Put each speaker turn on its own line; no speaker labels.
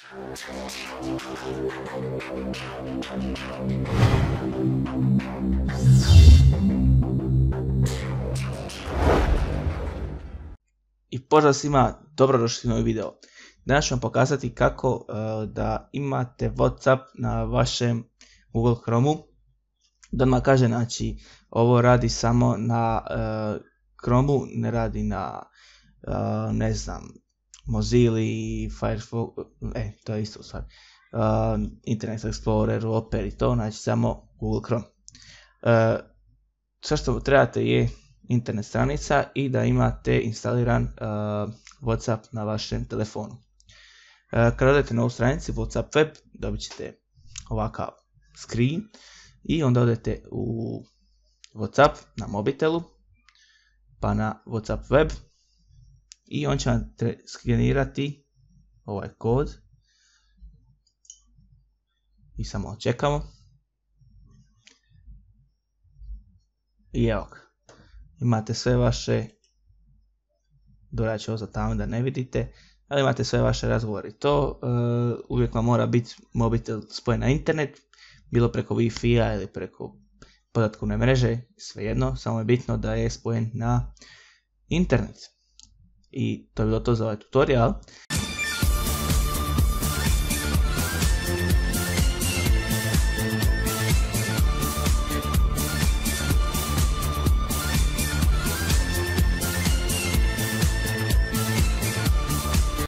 I pozdrav svima, dobrodošli u novi video. Danas ću vam pokazati kako da imate WhatsApp na vašem Google Chromeu. Da odmah kažem, znači, ovo radi samo na Chromeu, ne radi na, ne znam, Mozilla, Firefox, to je isto u stvari, Internet Explorer, Opera i to, znači samo Google Chrome. Sve što trebate je internet stranica i da imate instaliran WhatsApp na vašem telefonu. Kada odete na ovu stranicu WhatsApp web, dobit ćete ovakav screen i onda odete u WhatsApp na mobitelu, pa na WhatsApp web i on će vam skenirati ovaj kod i samo čekamo i evo ga. Imate sve vaše, dodat ću ovo za tamo da ne vidite, ali imate sve vaše razgovore i to. Uvijek vam mora biti mobitel spojen na internet, bilo preko Wi-Fi-a ili preko podatkovne mreže, svejedno, samo je bitno da je spojen na internet. I to je bilo to za ovaj tutorial.